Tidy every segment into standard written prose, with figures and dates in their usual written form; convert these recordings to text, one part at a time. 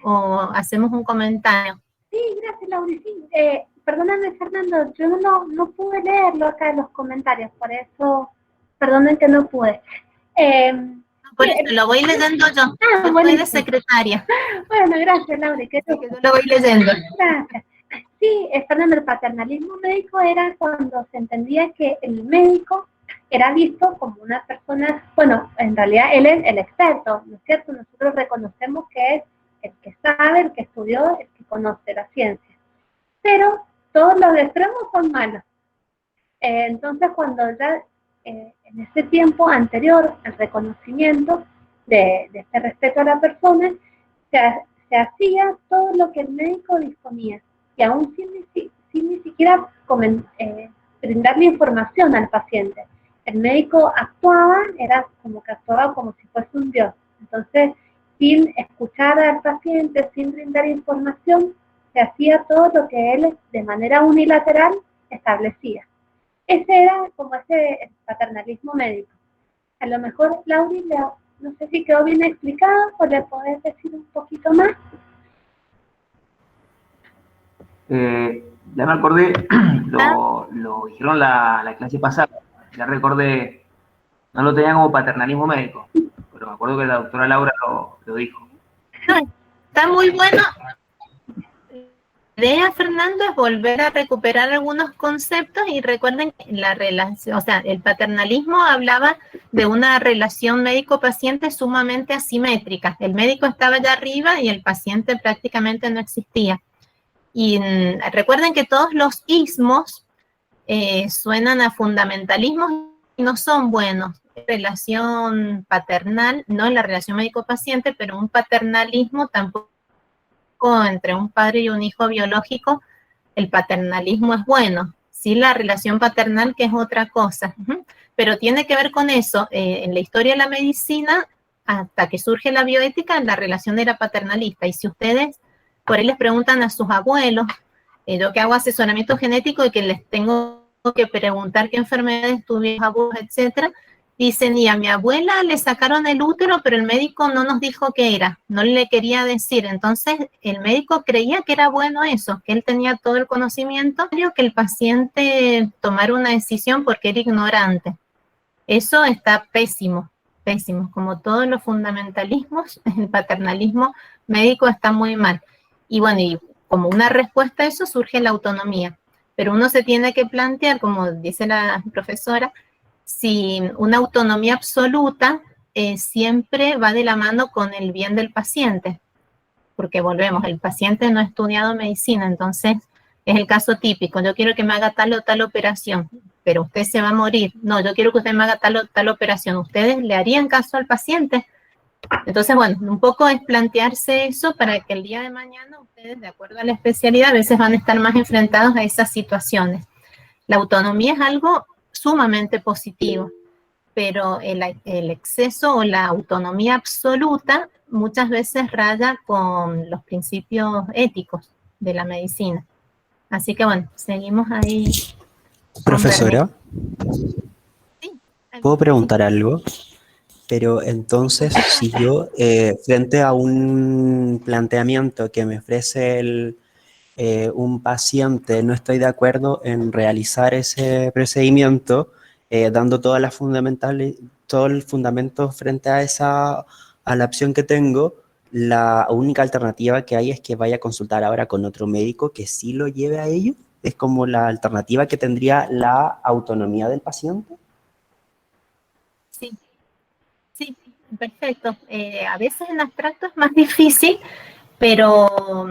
o hacemos un comentario? Sí, gracias, Laura. Sí, perdóname, Fernando, yo no pude leerlo acá en los comentarios, por eso, perdonen que no pude. Por Sí, eso lo voy leyendo yo. Yo estoy de buenísimo. secretaria. Bueno, gracias, Laura. Así que yo lo voy leyendo. Gracias. Sí, Fernando, el paternalismo médico era cuando se entendía que el médico era visto como una persona, bueno, en realidad él es el experto, ¿no es cierto? Nosotros reconocemos que es el que sabe, el que estudió, el que conoce la ciencia. Pero todos los extremos son malos. Entonces, cuando ya en ese tiempo anterior al reconocimiento de este respeto a la persona, se hacía todo lo que el médico disponía, y aún sin ni siquiera brindarle información al paciente. El médico actuaba, era como que actuaba como si fuese un dios. Entonces, sin escuchar al paciente, sin brindar información, se hacía todo lo que él de manera unilateral establecía. Ese era como ese paternalismo médico. A lo mejor, Lauri, no sé si quedó bien explicado o le podés decir un poquito más. Ya me acordé, lo dijeron la clase pasada, ya recordé, no lo tenían como paternalismo médico, pero me acuerdo que la doctora Laura lo dijo. No, está muy bueno. La idea, Fernando, es volver a recuperar algunos conceptos y recuerden que la relación, o sea, el paternalismo hablaba de una relación médico-paciente sumamente asimétrica. El médico estaba allá arriba y el paciente prácticamente no existía. Y recuerden que todos los ismos suenan a fundamentalismos y no son buenos. Relación paternal, no en la relación médico-paciente, pero un paternalismo tampoco entre un padre y un hijo biológico, el paternalismo es bueno. Sí, la relación paternal, que es otra cosa. Pero tiene que ver con eso. En la historia de la medicina, hasta que surge la bioética, la relación era paternalista. Y si ustedes por ahí les preguntan a sus abuelos, yo que hago asesoramiento genético y que les tengo que preguntar qué enfermedades tuvieron abuelos, etcétera, dicen, y a mi abuela le sacaron el útero, pero el médico no nos dijo qué era, no le quería decir. Entonces, el médico creía que era bueno eso, que él tenía todo el conocimiento, que el paciente tomara una decisión porque era ignorante. Eso está pésimo, pésimo. Como todos los fundamentalismos, el paternalismo médico está muy mal. Y bueno, y como una respuesta a eso surge la autonomía. Pero uno se tiene que plantear, como dice la profesora, si una autonomía absoluta siempre va de la mano con el bien del paciente, porque volvemos, el paciente no ha estudiado medicina, entonces es el caso típico, yo quiero que me haga tal o tal operación, pero usted se va a morir, no, yo quiero que usted me haga tal o tal operación, ¿ustedes le harían caso al paciente? Entonces, bueno, un poco es plantearse eso para que el día de mañana ustedes, de acuerdo a la especialidad, a veces van a estar más enfrentados a esas situaciones. La autonomía es algo sumamente positivo, pero el exceso o la autonomía absoluta muchas veces raya con los principios éticos de la medicina. Así que bueno, seguimos ahí. Profesora, Sí, ¿puedo preguntar algo? Pero entonces, si yo, frente a un planteamiento que me ofrece un paciente, no estoy de acuerdo en realizar ese procedimiento, dando todas las fundamentales, todo el fundamento frente a la opción que tengo, la única alternativa que hay es que vaya a consultar ahora con otro médico que sí lo lleve a ello. Es como la alternativa que tendría la autonomía del paciente. sí, sí, perfecto. A veces en abstracto es más difícil, pero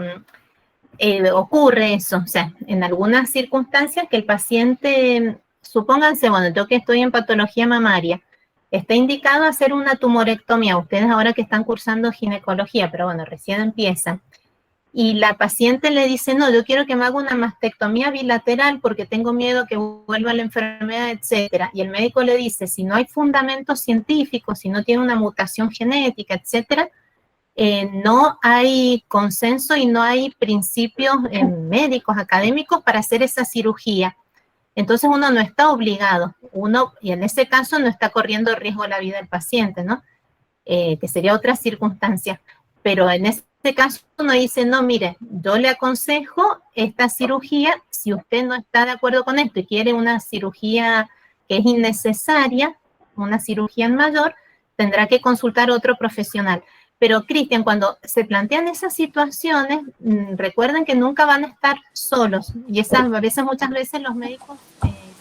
ocurre eso, o sea, en algunas circunstancias que el paciente, supónganse, bueno, yo que estoy en patología mamaria, está indicado hacer una tumorectomía, ustedes ahora que están cursando ginecología, pero bueno, recién empiezan, y la paciente le dice, no, yo quiero que me haga una mastectomía bilateral porque tengo miedo que vuelva la enfermedad, etcétera, y el médico le dice, si no hay fundamentos científicos, si no tiene una mutación genética, etcétera, no hay consenso y no hay principios médicos, académicos para hacer esa cirugía. Entonces uno no está obligado, y en ese caso no está corriendo riesgo la vida del paciente, ¿no? Que sería otra circunstancia. pero en este caso uno dice, no, mire, yo le aconsejo esta cirugía, si usted no está de acuerdo con esto y quiere una cirugía que es innecesaria, una cirugía en mayor, tendrá que consultar a otro profesional. Pero, Cristian, cuando se plantean esas situaciones, recuerden que nunca van a estar solos. Y a veces, muchas veces los médicos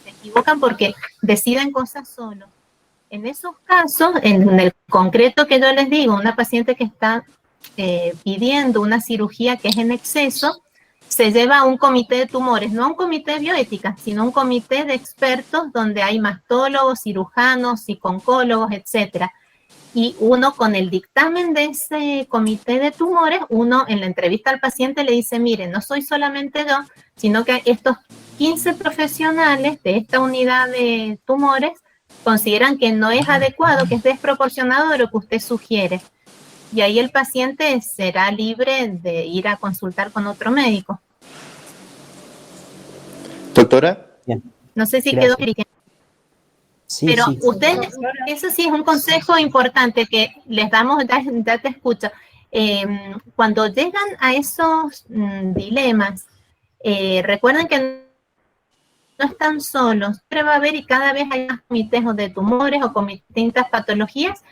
se equivocan porque deciden cosas solos. En esos casos, en el concreto que yo les digo, una paciente que está pidiendo una cirugía que es en exceso, se lleva a un comité de tumores, no a un comité de bioética, sino un comité de expertos donde hay mastólogos, cirujanos, psico-oncólogos, etcétera. Y uno con el dictamen de ese comité de tumores, uno en la entrevista al paciente le dice, mire, no soy solamente yo, sino que estos 15 profesionales de esta unidad de tumores consideran que no es adecuado, que es desproporcionado de lo que usted sugiere. Y ahí el paciente será libre de ir a consultar con otro médico. Doctora. Bien. No sé si Gracias. quedó claro. Sí, Pero sí. ustedes, eso sí es un consejo importante que les damos, ya te escucho. Cuando llegan a esos dilemas, recuerden que no están solos, siempre va a haber y cada vez hay más comités o de tumores o con distintas patologías,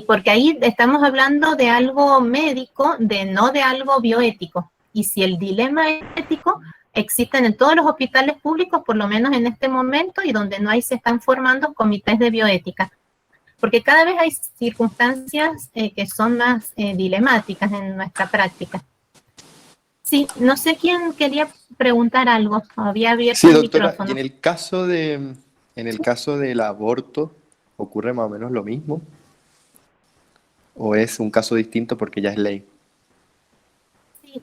porque ahí estamos hablando de algo médico, no de algo bioético. Y si el dilema es ético, existen en todos los hospitales públicos, por lo menos en este momento, y donde no hay, se están formando comités de bioética. Porque cada vez hay circunstancias que son más dilemáticas en nuestra práctica. Sí, no sé quién quería preguntar algo, había abierto el micrófono. Y en el caso del aborto, ¿ocurre más o menos lo mismo? ¿O es un caso distinto porque ya es ley? Sí,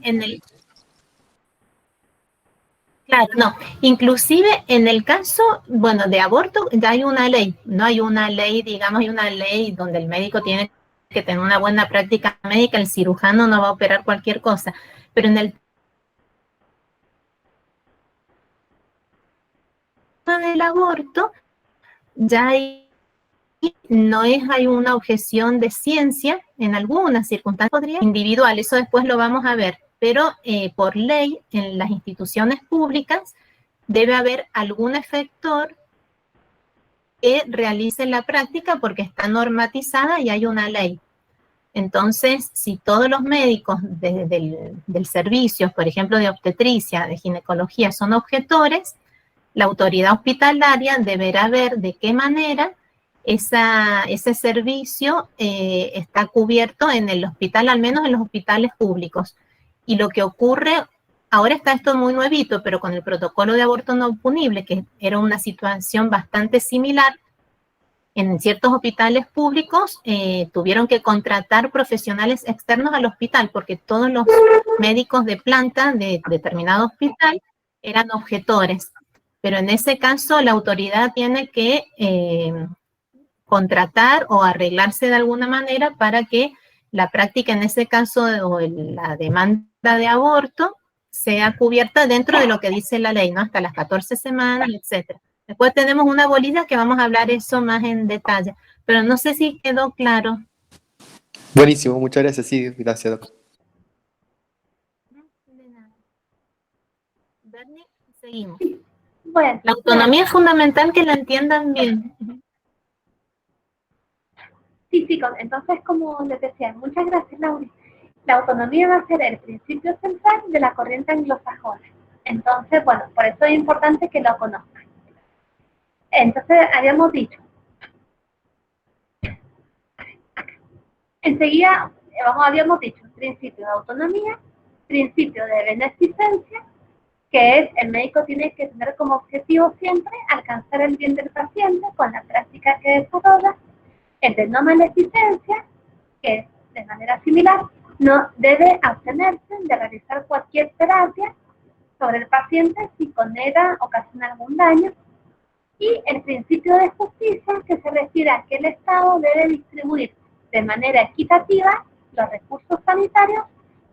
claro, no. Inclusive en el caso, bueno, de aborto ya hay una ley. No hay una ley, digamos, hay una ley donde el médico tiene que tener una buena práctica médica, el cirujano no va a operar cualquier cosa. Pero en el tema del aborto, ya hay una objeción de ciencia en algunas circunstancias individual, eso después lo vamos a ver, pero por ley en las instituciones públicas debe haber algún efector que realice la práctica porque está normatizada y hay una ley. Entonces, si todos los médicos del servicio, por ejemplo, de obstetricia, de ginecología, son objetores, la autoridad hospitalaria deberá ver de qué manera ese servicio está cubierto en el hospital, al menos en los hospitales públicos. Y lo que ocurre, ahora está esto muy nuevito, pero con el protocolo de aborto no punible, que era una situación bastante similar, en ciertos hospitales públicos tuvieron que contratar profesionales externos al hospital, porque todos los médicos de planta de determinado hospital eran objetores. Pero en ese caso la autoridad tiene que contratar o arreglarse de alguna manera para que la práctica en ese caso o la demanda de aborto sea cubierta dentro de lo que dice la ley, ¿no? Hasta las 14 semanas, etcétera. Después tenemos una bolilla que vamos a hablar eso más en detalle, pero no sé si quedó claro. Buenísimo, muchas gracias. Sí, gracias, doctor. De nada. Bernie, seguimos. Bueno, La autonomía es fundamental que la entiendan bien. Sí, entonces, como les decía, muchas gracias, Laura. La autonomía va a ser el principio central de la corriente anglosajona. Entonces, bueno, por eso es importante que lo conozcan. Entonces, habíamos dicho, enseguida, habíamos dicho, principio de autonomía, principio de beneficencia, que es el médico tiene que tener como objetivo siempre alcanzar el bien del paciente con la práctica que desarrolla. El de no maleficencia, que es de manera similar, no debe abstenerse de realizar cualquier terapia sobre el paciente si con ella ocasiona algún daño. Y el principio de justicia, que se refiere a que el Estado debe distribuir de manera equitativa los recursos sanitarios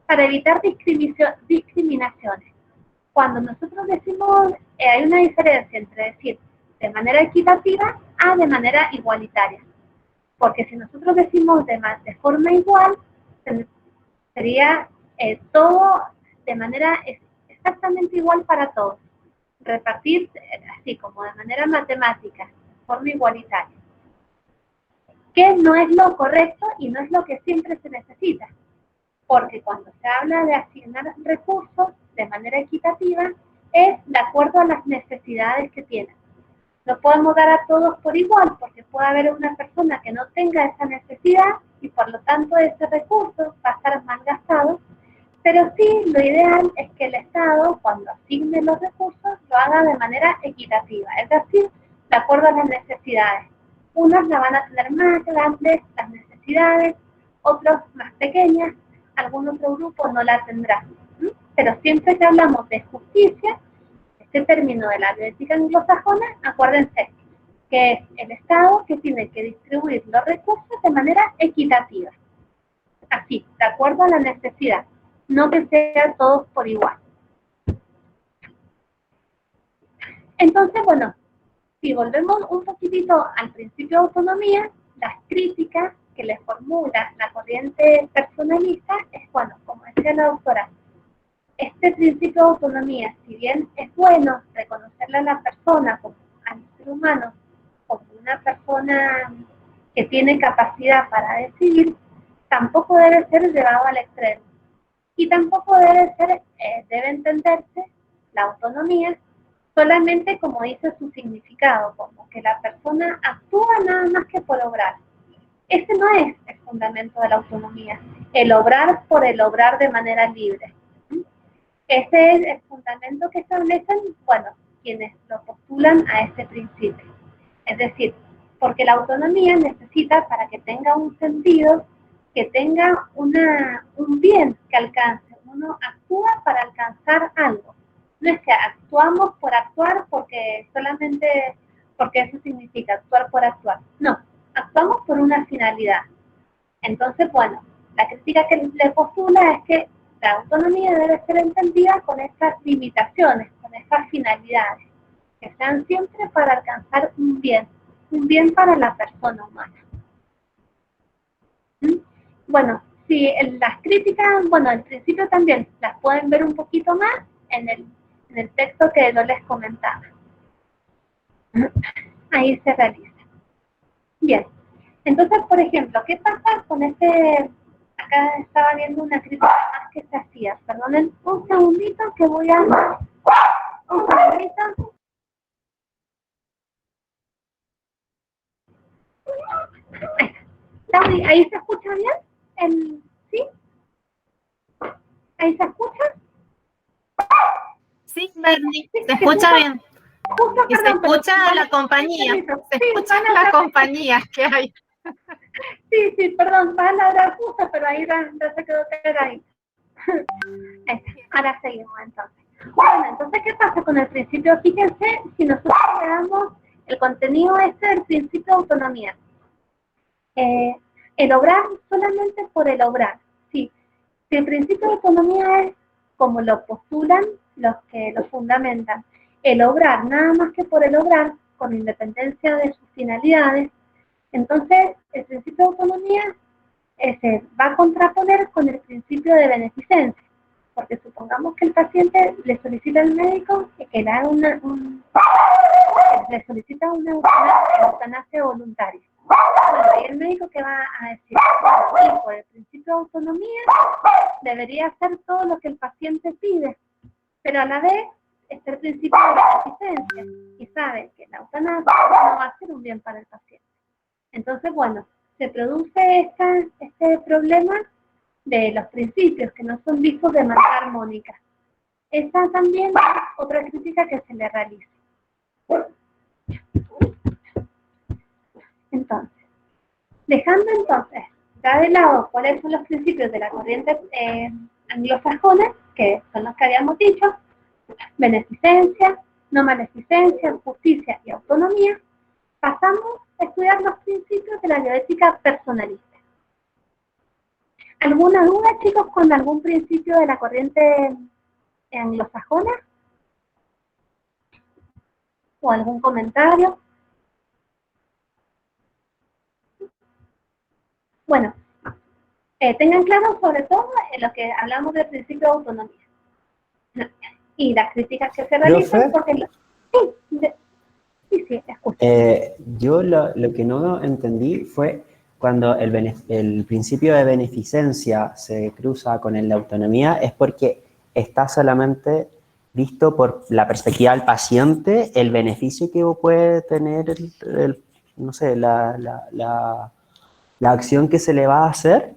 para evitar discriminaciones. Cuando nosotros decimos, hay una diferencia entre decir de manera equitativa a de manera igualitaria. Porque si nosotros decimos de forma igual, Sería todo de manera exactamente igual para todos. Repartir así como de manera matemática, de forma igualitaria. Que no es lo correcto y no es lo que siempre se necesita. Porque cuando se habla de asignar recursos de manera equitativa, es de acuerdo a las necesidades que tienen. No podemos dar a todos por igual, porque puede haber una persona que no tenga esa necesidad y por lo tanto ese recurso va a estar mal gastado. Pero sí, lo ideal es que el Estado, cuando asigne los recursos, lo haga de manera equitativa, es decir, de acuerdo a las necesidades. Unos la van a tener más grandes las necesidades, otros más pequeñas, algún otro grupo no la tendrá. Pero siempre que hablamos de justicia, este término de la bioética anglosajona, acuérdense que es el Estado que tiene que distribuir los recursos de manera equitativa. Así, de acuerdo a la necesidad, no que sean todos por igual. Entonces, bueno, si volvemos un poquitito al principio de autonomía, las críticas que le formula la corriente personalista es, bueno, como decía la doctora, este principio de autonomía, si bien es bueno reconocerle a la persona, como al ser humano, como una persona que tiene capacidad para decidir, tampoco debe ser llevado al extremo. Y tampoco debe entenderse la autonomía solamente como dice su significado, como que la persona actúa nada más que por obrar. Ese no es el fundamento de la autonomía, el obrar por el obrar de manera libre. Ese es el fundamento que establecen, bueno, quienes lo postulan a ese principio. Es decir, porque la autonomía necesita, para que tenga un sentido, que tenga un bien que alcance. Uno actúa para alcanzar algo. No es que actuamos por actuar porque solamente, porque eso significa actuar por actuar. No, actuamos por una finalidad. Entonces, bueno, la crítica que le postula es que la autonomía debe ser entendida con estas limitaciones, con estas finalidades, que sean siempre para alcanzar un bien para la persona humana. Bueno, si las críticas, bueno, al principio también las pueden ver un poquito más en el texto que yo les comentaba. Ahí se realiza. Bien, entonces, por ejemplo, ¿qué pasa con este? Acá estaba viendo una crítica más que se hacía. Perdonen un segundito que voy a... Un segundito. ¿Ahí se escucha bien? ¿Sí? ¿Ahí se escucha? Sí, Bernie, Sí, se escucha bien. Justo, Y se perdón, pero escucha la compañía. Se sí, escucha la compañía que hay. Sí, perdón, van a hablar justo, pero ahí ya se quedó ahí. Ahora seguimos entonces. Bueno, entonces, ¿qué pasa con el principio? Fíjense, si nosotros le damos el contenido del principio de autonomía. El obrar solamente por el obrar. Sí. Si el principio de autonomía es como lo postulan los que lo fundamentan, el obrar nada más que por el obrar, con independencia de sus finalidades, entonces el principio de autonomía se va a contraponer con el principio de beneficencia, porque supongamos que el paciente le solicita al médico que le haga le solicita una eutanasia voluntaria. Bueno, y el médico que va a decir, bueno, por el principio de autonomía debería hacer todo lo que el paciente pide, pero a la vez está el principio de beneficencia y sabe que la eutanasia no va a ser un bien para el paciente. Entonces, bueno, se produce este problema de los principios que no son vistos de manera armónica. Esa también es otra crítica que se le realiza. Entonces, dejando entonces ya de lado cuáles son los principios de la corriente anglosajona, que son los que habíamos dicho, beneficencia, no maleficencia, justicia y autonomía, pasamos a estudiar los principios de la bioética personalista. ¿Alguna duda, chicos, con algún principio de la corriente anglosajona? ¿O algún comentario? Bueno, tengan claro sobre todo en lo que hablamos del principio de autonomía y las críticas que se realizan, porque sí, escucho. Yo lo que no entendí fue cuando el principio de beneficencia se cruza con el de autonomía, es porque está solamente visto por la perspectiva del paciente el beneficio que puede tener no sé, la acción que se le va a hacer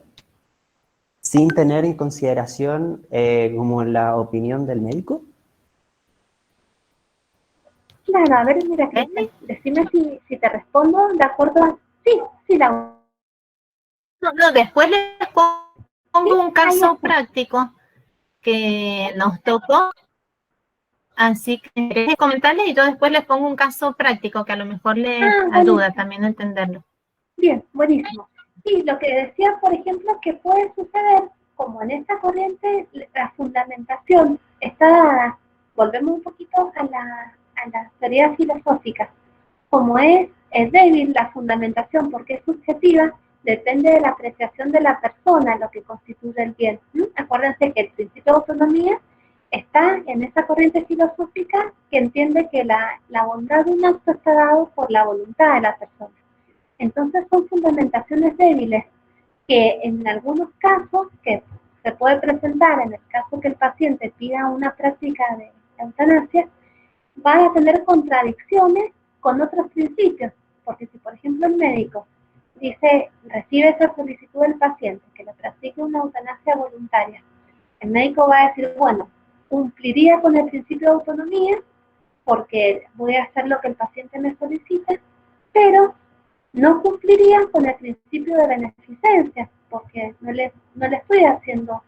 sin tener en consideración como la opinión del médico. Claro, a ver, mira, Cristian, decime si te respondo de acuerdo a... Sí, la... No, después les pongo un caso práctico que nos tocó, así que querés comentarles y yo después les pongo un caso práctico que a lo mejor les ayuda también a entenderlo. Bien, buenísimo. Sí, lo que decía, por ejemplo, que puede suceder, como en esta corriente, la fundamentación está dada, volvemos un poquito a la teoría filosófica, como es débil la fundamentación porque es subjetiva, depende de la apreciación de la persona lo que constituye el bien. Acuérdense que el principio de autonomía está en esa corriente filosófica que entiende que la bondad de un acto está dado por la voluntad de la persona. Entonces son fundamentaciones débiles que en algunos casos, que se puede presentar en el caso que el paciente pida una práctica de eutanasia, va a tener contradicciones con otros principios, porque si por ejemplo el médico recibe esa solicitud del paciente que le practique una eutanasia voluntaria, el médico va a decir, bueno, cumpliría con el principio de autonomía porque voy a hacer lo que el paciente me solicita, pero no cumpliría con el principio de beneficencia, porque no le estoy haciendo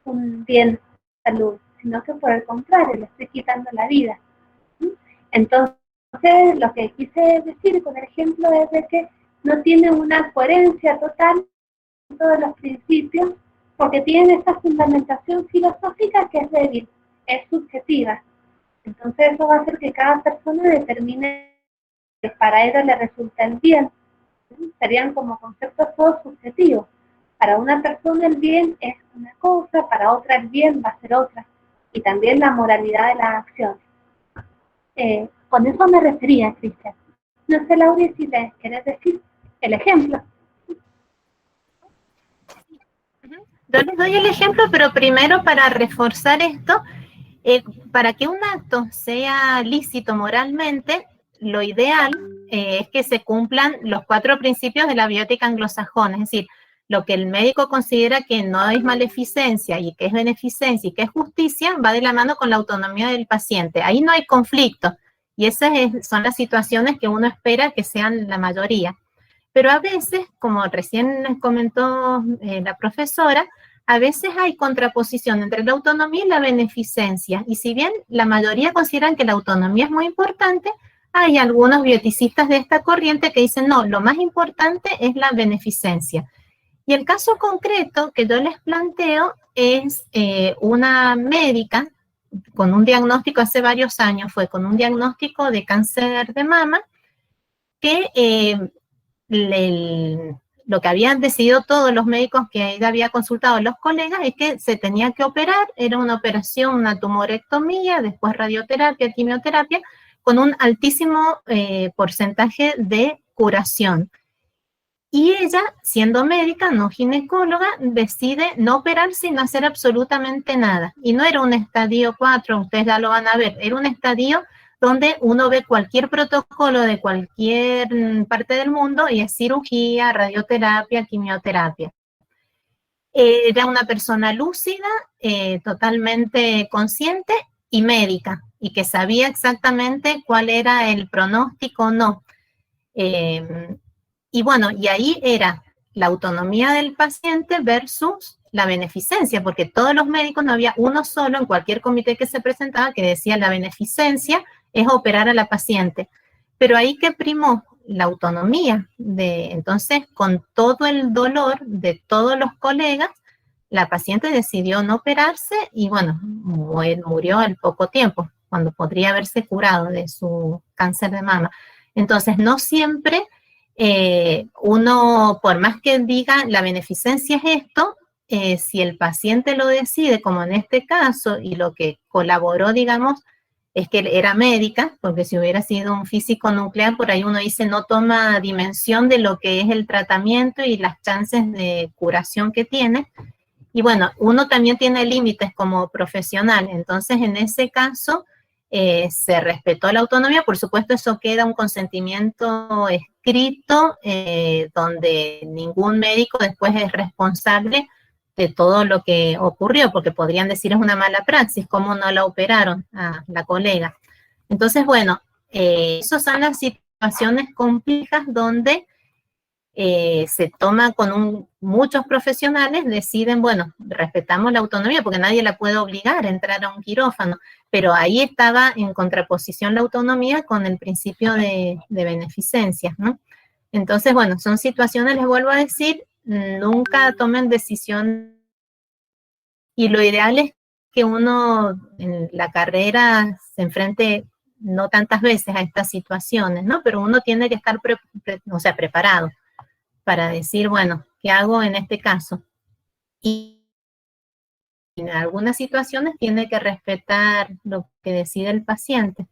un bien de salud, sino que por el contrario, le estoy quitando la vida. Entonces, lo que quise decir con el ejemplo es de que no tiene una coherencia total en todos los principios, porque tienen esta fundamentación filosófica que es débil, es subjetiva. Entonces, eso va a hacer que cada persona determine que para ella le resulta el bien. Serían como conceptos todos subjetivos. Para una persona el bien es una cosa, para otra el bien va a ser otra. Y también la moralidad de las acciones. Con eso me refería, Cristian. No sé, Laura, si le querés decir el ejemplo. Yo les doy el ejemplo, pero primero para reforzar esto, para que un acto sea lícito moralmente, lo ideal es que se cumplan los 4 principios de la biótica anglosajona, es decir, lo que el médico considera que no es maleficencia y que es beneficencia y que es justicia, va de la mano con la autonomía del paciente. Ahí no hay conflicto y esas son las situaciones que uno espera que sean la mayoría. Pero a veces, como recién comentó la profesora, a veces hay contraposición entre la autonomía y la beneficencia. Y si bien la mayoría consideran que la autonomía es muy importante, hay algunos bioticistas de esta corriente que dicen, no, lo más importante es la beneficencia. Y el caso concreto que yo les planteo es una médica con un diagnóstico hace varios años, fue con un diagnóstico de cáncer de mama, que lo que habían decidido todos los médicos que ella había consultado a los colegas es que se tenía que operar, era una operación, una tumorectomía, después radioterapia, quimioterapia, con un altísimo porcentaje de curación. Y ella, siendo médica, no ginecóloga, decide no operar sin hacer absolutamente nada. Y no era un estadio 4, ustedes ya lo van a ver, era un estadio donde uno ve cualquier protocolo de cualquier parte del mundo y es cirugía, radioterapia, quimioterapia. Era una persona lúcida, totalmente consciente y médica, y que sabía exactamente cuál era el pronóstico o no. Y bueno, y ahí era la autonomía del paciente versus la beneficencia, porque todos los médicos, no había uno solo en cualquier comité que se presentaba que decía la beneficencia es operar a la paciente. Pero ahí que primó la autonomía. Entonces, con todo el dolor de todos los colegas, la paciente decidió no operarse y bueno, murió al poco tiempo, cuando podría haberse curado de su cáncer de mama. Entonces, no siempre uno, por más que diga la beneficencia es esto, si el paciente lo decide, como en este caso, y lo que colaboró, digamos, es que era médica, porque si hubiera sido un físico nuclear, por ahí uno dice no toma dimensión de lo que es el tratamiento y las chances de curación que tiene. Y bueno, uno también tiene límites como profesional, entonces en ese caso se respetó la autonomía, por supuesto eso queda un consentimiento escrito donde ningún médico después es responsable de todo lo que ocurrió, porque podrían decir es una mala praxis, cómo no la operaron a la colega. Entonces, bueno, esas son las situaciones complejas donde se toma con muchos profesionales, deciden, bueno, respetamos la autonomía porque nadie la puede obligar a entrar a un quirófano, pero ahí estaba en contraposición la autonomía con el principio de beneficencia, ¿no? Entonces, bueno, son situaciones, les vuelvo a decir, nunca tomen decisión y lo ideal es que uno en la carrera se enfrente no tantas veces a estas situaciones, ¿no? Pero uno tiene que estar preparado para decir, bueno, ¿qué hago en este caso? Y en algunas situaciones tiene que respetar lo que decide el paciente.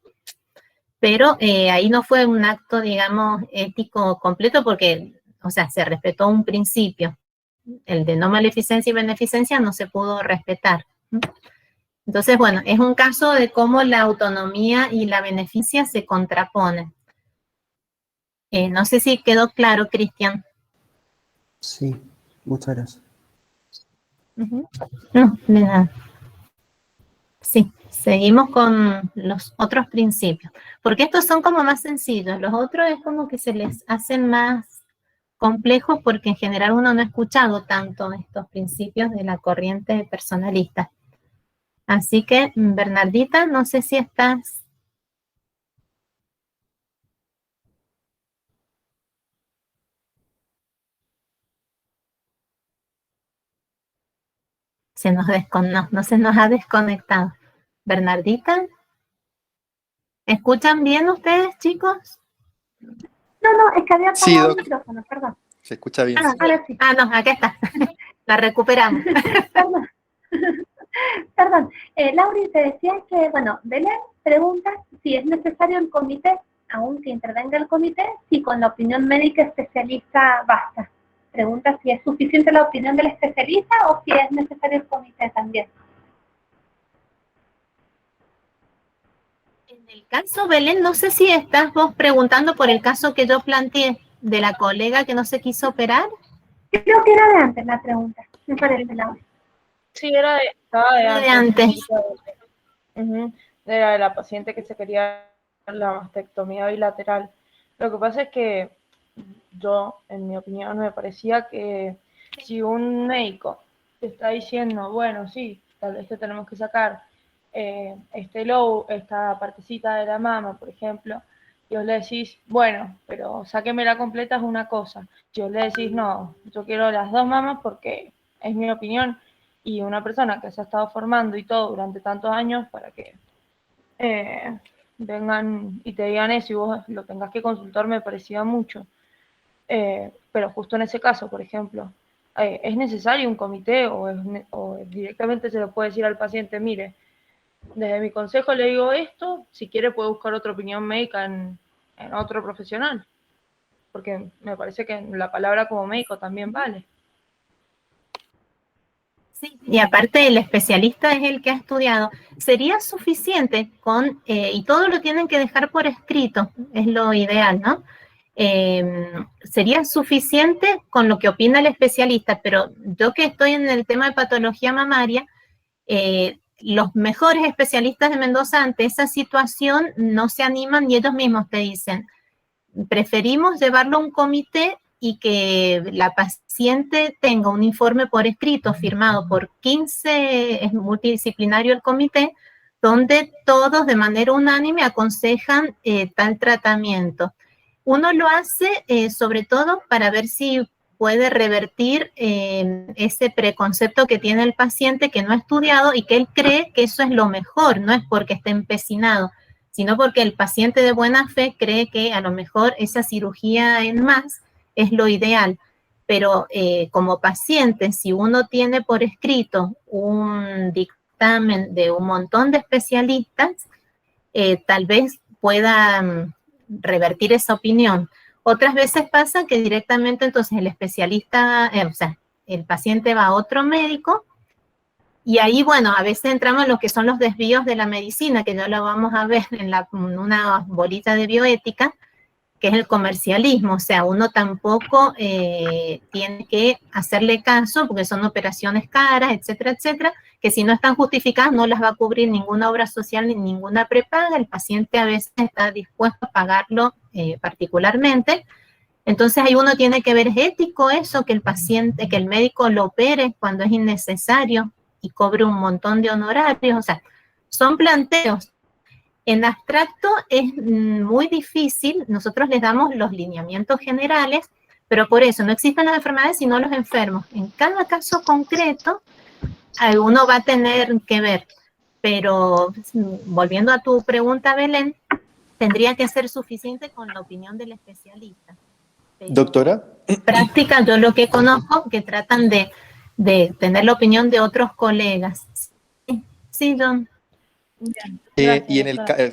Pero ahí no fue un acto, digamos, ético completo porque, o sea, se respetó un principio. El de no maleficencia y beneficencia no se pudo respetar. Entonces, bueno, es un caso de cómo la autonomía y la beneficencia se contraponen. No sé si quedó claro, Cristian. Sí, muchas gracias. No, de nada. Sí, seguimos con los otros principios, porque estos son como más sencillos, los otros es como que se les hacen más complejos porque en general uno no ha escuchado tanto estos principios de la corriente personalista. Así que, Bernardita, no sé si estás... no se nos ha desconectado. Bernardita, ¿escuchan bien ustedes, chicos? No, es que había apagado Sí, el Doc, micrófono, perdón. se escucha bien. Ahora sí. Ah, no, acá está. La recuperamos. Perdón. Perdón. Lauri, te decía que, bueno, Belén pregunta si es necesario el comité, aunque intervenga el comité, si con la opinión médica especialista basta. Pregunta si es suficiente la opinión del especialista o si es necesario el comité también. En el caso, Belén, no sé si estás vos preguntando por el caso que yo planteé de la colega que no se quiso operar. Creo que era de antes la pregunta, me parece, Laura. Sí, estaba de antes. Era de la paciente que se quería la mastectomía bilateral. Lo que pasa es que yo, en mi opinión, me parecía que si un médico te está diciendo, bueno, sí, tal vez te tenemos que sacar esta partecita de la mama, por ejemplo, y vos le decís, bueno, pero sáquemela completa es una cosa. Si vos le decís, no, yo quiero las dos mamas porque es mi opinión, y una persona que se ha estado formando y todo durante tantos años para que vengan y te digan eso y vos lo tengas que consultar me parecía mucho. Pero justo en ese caso, por ejemplo, ¿es necesario un comité o directamente se lo puede decir al paciente, mire, desde mi consejo le digo esto, si quiere puede buscar otra opinión médica en otro profesional? Porque me parece que la palabra como médico también vale. Sí, y aparte el especialista es el que ha estudiado. ¿Sería suficiente con, y todo lo tienen que dejar por escrito, es lo ideal, ¿no? Sería suficiente con lo que opina el especialista, pero yo que estoy en el tema de patología mamaria, los mejores especialistas de Mendoza ante esa situación no se animan y ellos mismos te dicen, preferimos llevarlo a un comité y que la paciente tenga un informe por escrito firmado por 15, es multidisciplinario el comité, donde todos de manera unánime aconsejan tal tratamiento. Uno lo hace sobre todo para ver si puede revertir ese preconcepto que tiene el paciente que no ha estudiado y que él cree que eso es lo mejor, no es porque esté empecinado, sino porque el paciente de buena fe cree que a lo mejor esa cirugía en más es lo ideal. pero como paciente, si uno tiene por escrito un dictamen de un montón de especialistas, tal vez pueda revertir esa opinión. Otras veces pasa que directamente entonces el especialista, o sea, el paciente va a otro médico y ahí, bueno, a veces entramos en lo que son los desvíos de la medicina, que ya lo vamos a ver en una bolita de bioética, que es el comercialismo. O sea, uno tampoco tiene que hacerle caso porque son operaciones caras, etcétera, etcétera, que si no están justificadas no las va a cubrir ninguna obra social ni ninguna prepaga. El paciente a veces está dispuesto a pagarlo particularmente. Entonces ahí uno tiene que ver, ¿es ético eso que el paciente, que el médico lo opere cuando es innecesario y cobre un montón de honorarios? O sea, son planteos. En abstracto es muy difícil, nosotros les damos los lineamientos generales, pero por eso no existen las enfermedades sino los enfermos. En cada caso concreto, uno va a tener que ver, pero volviendo a tu pregunta, Belén, tendría que ser suficiente con la opinión del especialista. Pero Doctora. en práctica, yo lo que conozco, que tratan de tener la opinión de otros colegas. Sí, John. Y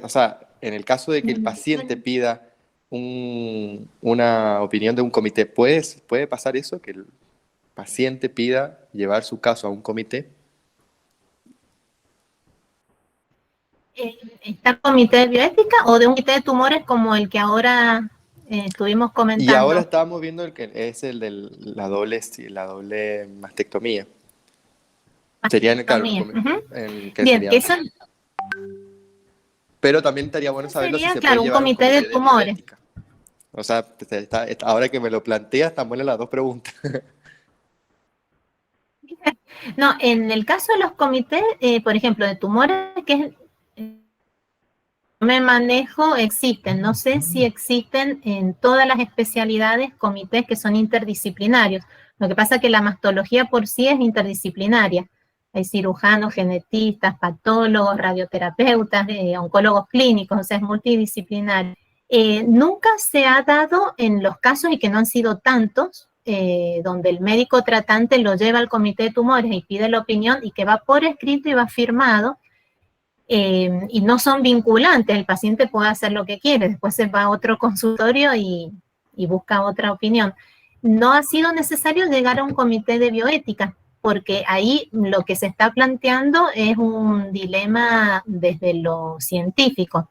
o sea, en el caso de que el paciente pida una opinión de un comité, ¿puede pasar eso? Que el paciente pida llevar su caso a un comité. ¿Está el comité de bioética o de un comité de tumores como el que ahora estuvimos comentando? Y ahora estábamos viendo el que es el de la doble mastectomía. Sería en el, claro, en que bien, sería, que eso pero también estaría bueno saberlo sería, si se claro, puede un llevar comité de tumores. bioética. O sea, ahora que me lo planteas, están buenas las dos preguntas. No, en el caso de los comités, por ejemplo, de tumores, que me manejo, existen. No sé si existen en todas las especialidades comités que son interdisciplinarios. Lo que pasa es que la mastología por sí es interdisciplinaria. Hay cirujanos, genetistas, patólogos, radioterapeutas, oncólogos clínicos, o sea, es multidisciplinario. Nunca se ha dado en los casos, y que no han sido tantos, donde el médico tratante lo lleva al comité de tumores y pide la opinión y que va por escrito y va firmado, y no son vinculantes, el paciente puede hacer lo que quiere, después se va a otro consultorio y busca otra opinión. No ha sido necesario llegar a un comité de bioética, porque ahí lo que se está planteando es un dilema desde lo científico.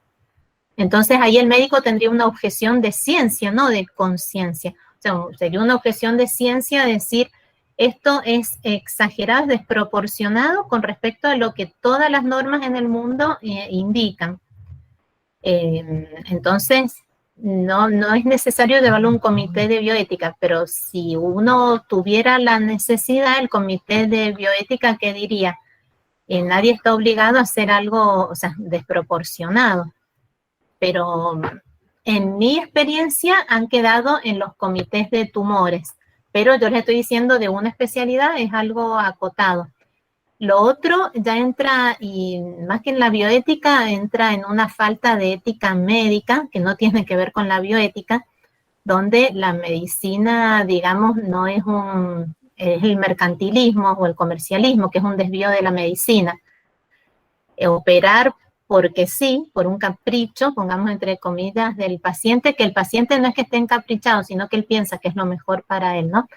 Entonces ahí el médico tendría una objeción de ciencia, no de conciencia. O sea, sería una objeción de ciencia decir, esto es exagerado, es desproporcionado con respecto a lo que todas las normas en el mundo indican. Entonces, no es necesario llevarlo a un comité de bioética, pero si uno tuviera la necesidad, el comité de bioética, ¿qué diría? Nadie está obligado a hacer algo, o sea, desproporcionado. Pero en mi experiencia han quedado en los comités de tumores, pero yo les estoy diciendo de una especialidad, es algo acotado. Lo otro ya entra, y más que en la bioética, entra en una falta de ética médica, que no tiene que ver con la bioética, donde la medicina, digamos, no es es el mercantilismo o el comercialismo, que es un desvío de la medicina. Operar porque sí, por un capricho, pongamos entre comillas, del paciente, que el paciente no es que esté encaprichado, sino que él piensa que es lo mejor para él, ¿no?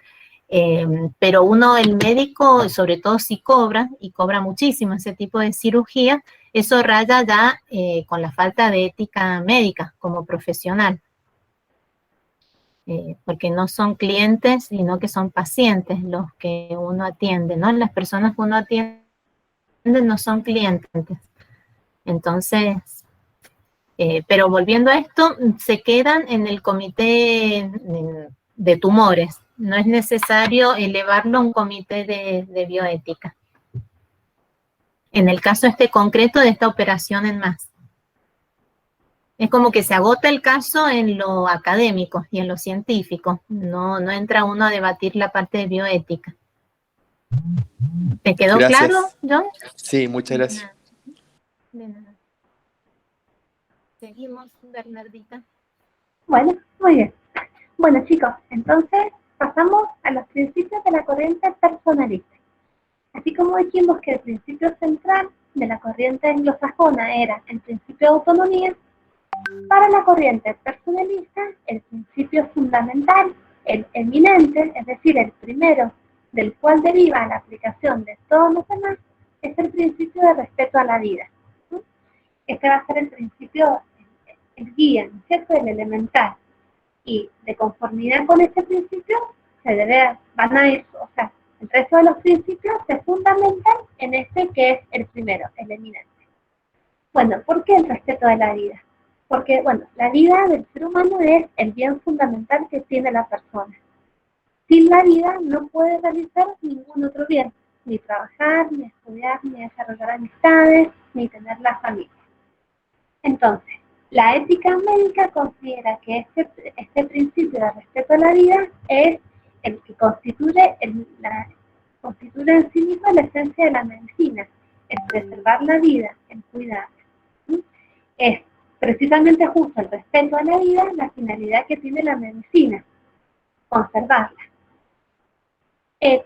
Pero uno, el médico, sobre todo si cobra, y cobra muchísimo ese tipo de cirugía, eso raya ya con la falta de ética médica como profesional. Porque no son clientes, sino que son pacientes los que uno atiende, ¿no? Las personas que uno atiende no son clientes. Entonces, pero volviendo a esto, se quedan en el comité de tumores. No es necesario elevarlo a un comité de bioética. En el caso concreto de esta operación en más. Es como que se agota el caso en lo académico y en lo científico. No entra uno a debatir la parte de bioética. ¿Te quedó claro, John? Sí, muchas gracias. De nada. Seguimos, Bernardita. Bueno, muy bien. Bueno, chicos, entonces pasamos a los principios de la corriente personalista. Así como dijimos que el principio central de la corriente anglosajona era el principio de autonomía, para la corriente personalista, el principio fundamental, el eminente, es decir, el primero del cual deriva la aplicación de todos los demás, es el principio de respeto a la vida. Este va a ser el principio, el guía, ¿no es cierto?, el elemental. Y de conformidad con este principio, van a ir, o sea, el resto de los principios se fundamentan en este que es el primero, el eminente. Bueno, ¿por qué el respeto de la vida? Porque, bueno, la vida del ser humano es el bien fundamental que tiene la persona. Sin la vida no puede realizar ningún otro bien, ni trabajar, ni estudiar, ni desarrollar amistades, ni tener la familia. Entonces, la ética médica considera que este principio de respeto a la vida es el que constituye en sí mismo la esencia de la medicina, el preservar la vida, el cuidarla. Es precisamente justo el respeto a la vida la finalidad que tiene la medicina, conservarla.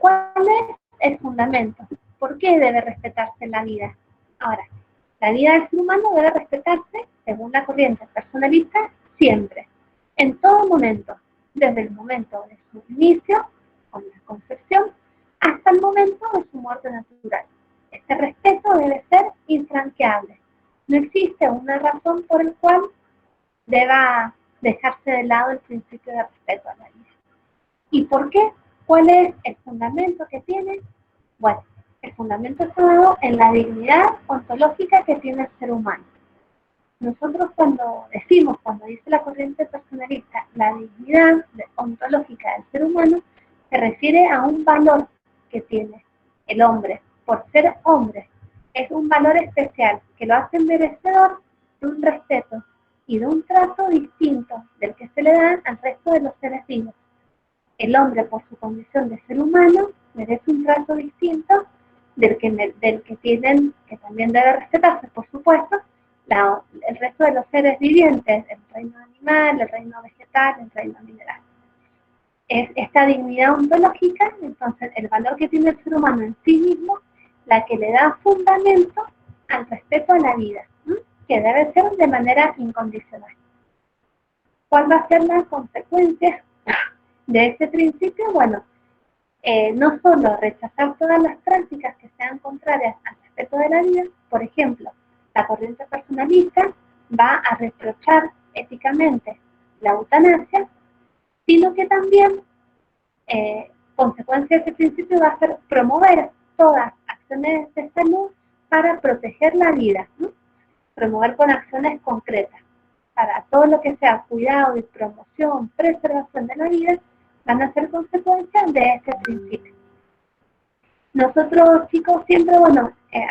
¿Cuál es el fundamento? ¿Por qué debe respetarse la vida? Ahora, la vida del ser humano debe respetarse, según la corriente personalista, siempre, en todo momento, desde el momento de su inicio, con la concepción, hasta el momento de su muerte natural. Este respeto debe ser infranqueable. No existe una razón por la cual deba dejarse de lado el principio de respeto a la vida. ¿Y por qué? ¿Cuál es el fundamento que tiene? Bueno, el fundamento está dado en la dignidad ontológica que tiene el ser humano. Nosotros cuando dice la corriente personalista, la dignidad ontológica del ser humano, se refiere a un valor que tiene el hombre, por ser hombre. Es un valor especial que lo hace merecedor de un respeto y de un trato distinto del que se le da al resto de los seres vivos. El hombre, por su condición de ser humano, merece un trato distinto del que tienen, que también debe respetarse, por supuesto, el resto de los seres vivientes, el reino animal, el reino vegetal, el reino mineral. Es esta dignidad ontológica, entonces el valor que tiene el ser humano en sí mismo, la que le da fundamento al respeto a la vida, que debe ser de manera incondicional. ¿Cuál va a ser la consecuencia de este principio? Bueno, no solo rechazar todas las prácticas que sean contrarias al respeto de la vida, por ejemplo, la corriente personalista va a reprochar éticamente la eutanasia, sino que también, consecuencia de este principio, va a ser promover todas acciones de salud para proteger la vida, ¿no? Promover con acciones concretas. Para todo lo que sea cuidado y promoción, preservación de la vida, van a ser consecuencias de este principio. Nosotros, chicos, siempre,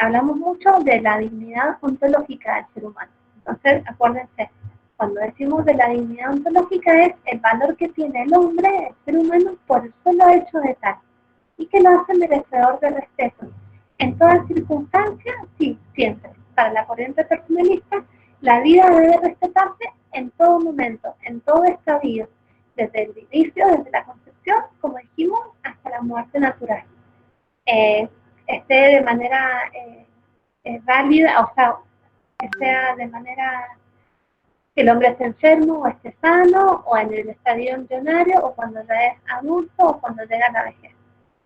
hablamos mucho de la dignidad ontológica del ser humano. Entonces, acuérdense, cuando decimos de la dignidad ontológica es el valor que tiene el hombre, el ser humano, por el solo hecho de tal, y que lo hace merecedor de respeto. En todas circunstancias, sí, siempre. Para la corriente personalista, la vida debe respetarse en todo momento, en todo estadio, desde el inicio, desde la concepción, como dijimos, hasta la muerte natural. Esté de manera válida, o sea, que sea de manera que el hombre esté enfermo o esté sano, o en el estadio embrionario, o cuando ya es adulto, o cuando llega a la vejez.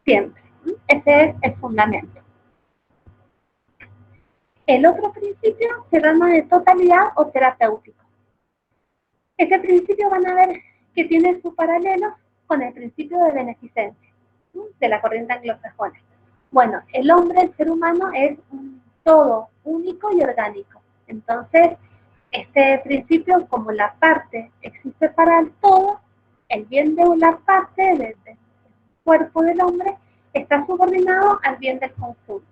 Siempre. Ese es el fundamento. El otro principio se llama de totalidad o terapéutico. Este principio van a ver que tiene su paralelo con el principio de beneficencia, de la corriente anglosajona. Bueno, el hombre, el ser humano, es un todo único y orgánico. Entonces, este principio, como la parte existe para el todo, el bien de la parte del cuerpo del hombre está subordinado al bien del conjunto.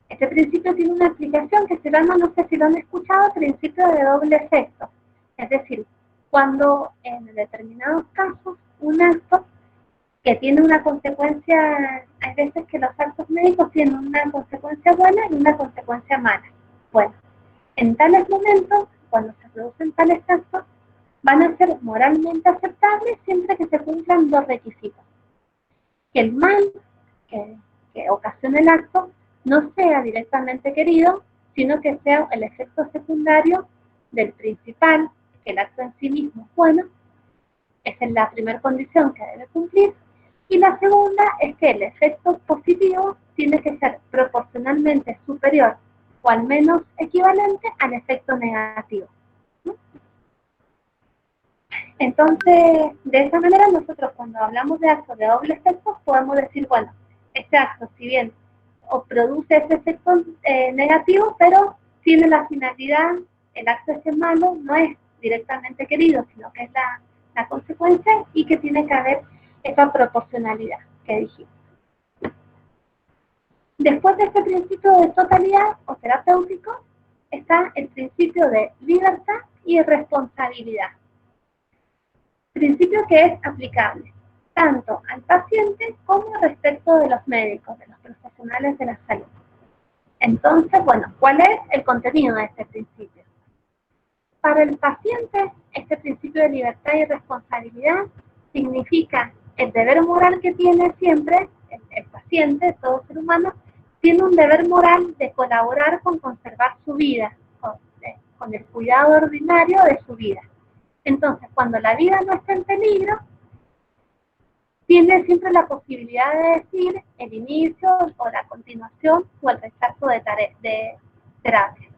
Este principio tiene una aplicación que se llama, no sé si lo han escuchado, principio de doble efecto. Es decir, cuando en determinados casos un acto que tiene una consecuencia, hay veces que los actos médicos tienen una consecuencia buena y una consecuencia mala. Bueno, en tales momentos, cuando se producen tales actos, van a ser moralmente aceptables siempre que se cumplan dos requisitos. Que el mal que ocasiona el acto no sea directamente querido, sino que sea el efecto secundario del principal, que el acto en sí mismo es bueno. Esa es la primera condición que debe cumplir. Y la segunda es que el efecto positivo tiene que ser proporcionalmente superior o al menos equivalente al efecto negativo. Entonces, de esa manera nosotros cuando hablamos de actos de doble efecto podemos decir, bueno, este acto, si bien o produce ese efecto negativo, pero tiene la finalidad, el acto ese malo no es directamente querido, sino que es la consecuencia y que tiene que haber esa proporcionalidad que dijimos. Después de este principio de totalidad o terapéutico, está el principio de libertad y responsabilidad. Principio que es aplicable tanto al paciente como respecto de los médicos, de los profesionales de la salud. Entonces, bueno, ¿cuál es el contenido de este principio? Para el paciente, este principio de libertad y responsabilidad significa el deber moral que tiene siempre el paciente, todo ser humano, tiene un deber moral de colaborar con conservar su vida, con el cuidado ordinario de su vida. Entonces, cuando la vida no está en peligro, tiene siempre la posibilidad de decir el inicio o la continuación o el rechazo de terapia.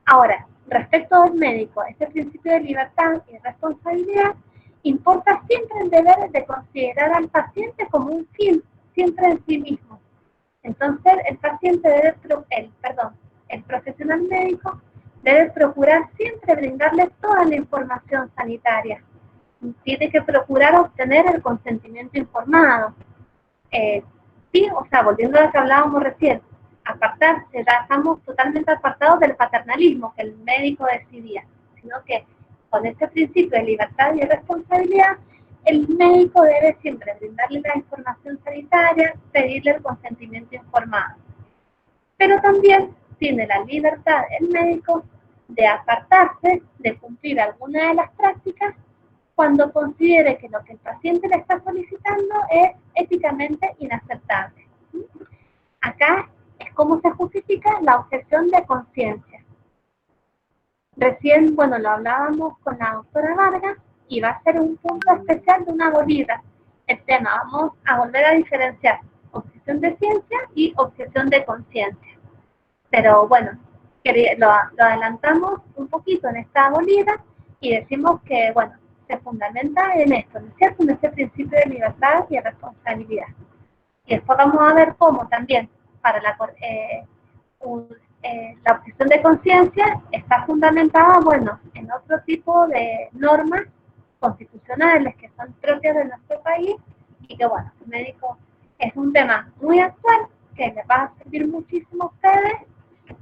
Ahora, respecto del médico, este principio de libertad y responsabilidad importa siempre el deber de considerar al paciente como un fin, siempre en sí mismo. Entonces, el profesional médico debe procurar siempre brindarle toda la información sanitaria. Tiene que procurar obtener el consentimiento informado. Sí, o sea, volviendo a lo que hablábamos recién, apartarse, ya estamos totalmente apartados del paternalismo que el médico decidía, sino que con este principio de libertad y responsabilidad, el médico debe siempre brindarle la información sanitaria, pedirle el consentimiento informado. Pero también tiene la libertad el médico de apartarse, de cumplir alguna de las prácticas cuando considere que lo que el paciente le está solicitando es éticamente inaceptable. Acá es como se justifica la objeción de conciencia. Recién, bueno, lo hablábamos con la doctora Vargas y va a ser un punto especial de una bolita. El tema, vamos a volver a diferenciar objeción de ciencia y objeción de conciencia. Pero bueno, lo adelantamos un poquito en esta bolita y decimos que, bueno, se fundamenta en esto, ¿no es cierto? En este principio de libertad y de responsabilidad. Y después vamos a ver cómo también para la objeción de conciencia está fundamentada, bueno, en otro tipo de normas constitucionales que son propias de nuestro país y que, bueno, el médico es un tema muy actual que les va a servir muchísimo a ustedes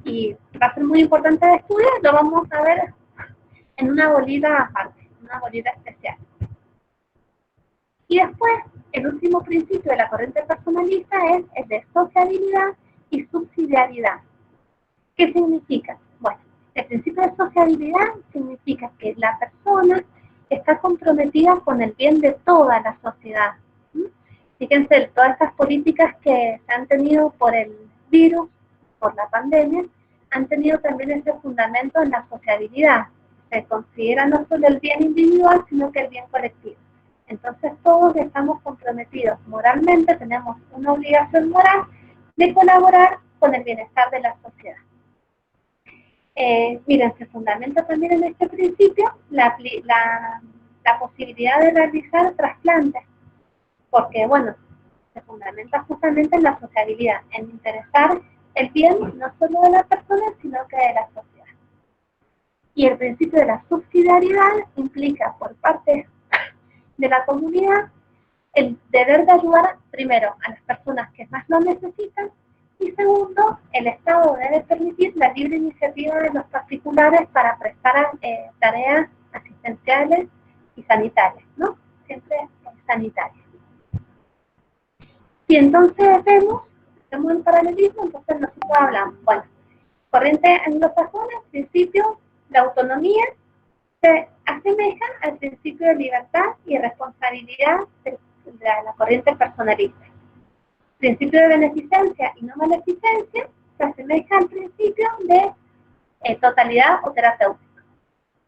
y va a ser muy importante de estudiar. Lo vamos a ver en una bolita aparte, una bolita especial. Y después, el último principio de la corriente personalista es el de sociabilidad y subsidiariedad. ¿Qué significa? Bueno, el principio de sociabilidad significa que la persona está comprometida con el bien de toda la sociedad. Fíjense, todas estas políticas que se han tenido por el virus, por la pandemia, han tenido también ese fundamento en la sociabilidad. Se considera no solo el bien individual, sino que el bien colectivo. Entonces todos estamos comprometidos moralmente, tenemos una obligación moral de colaborar con el bienestar de la sociedad. Miren, se fundamenta también en este principio la posibilidad de realizar trasplantes, porque, bueno, se fundamenta justamente en la sociabilidad, en interesar el bien no solo de la persona, sino que de la sociedad. Y el principio de la subsidiariedad implica por parte de la comunidad el deber de ayudar primero a las personas que más lo necesitan y segundo, el Estado debe permitir la libre iniciativa de los particulares para prestar tareas asistenciales y sanitarias, ¿no? Siempre sanitarias. Y entonces vemos el paralelismo, entonces nosotros hablamos, bueno, corriente anglosajona, principio de autonomía, se asemeja al principio de libertad y responsabilidad de la corriente personalista. El principio de beneficencia y no maleficencia se asemeja al principio de totalidad o terapéutica.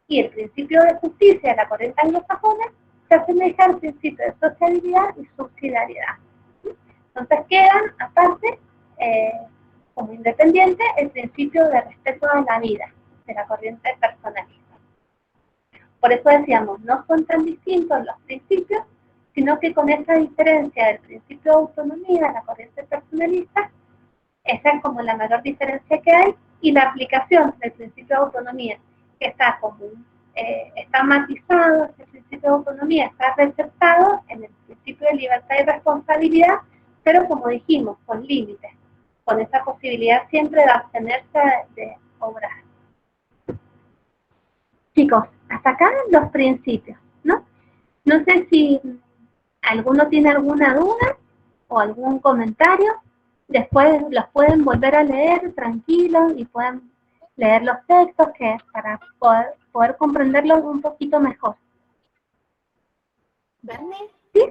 Y el principio de justicia de la corriente anglosajona se asemeja al principio de sociabilidad y subsidiariedad. Entonces quedan, aparte, como independiente, el principio de respeto a la vida de la corriente personalista. Por eso decíamos, no son tan distintos los principios, sino que con esa diferencia del principio de autonomía de la corriente personalista, esa es como la mayor diferencia que hay, y la aplicación del principio de autonomía, que está está matizado, ese principio de autonomía está receptado en el principio de libertad y responsabilidad, pero como dijimos, con límites, con esa posibilidad siempre de abstenerse de obrar. Chicos, hasta acá los principios, ¿no? No sé si alguno tiene alguna duda o algún comentario. Después los pueden volver a leer tranquilos y pueden leer los textos para poder comprenderlos un poquito mejor. ¿Bernie? ¿Sí?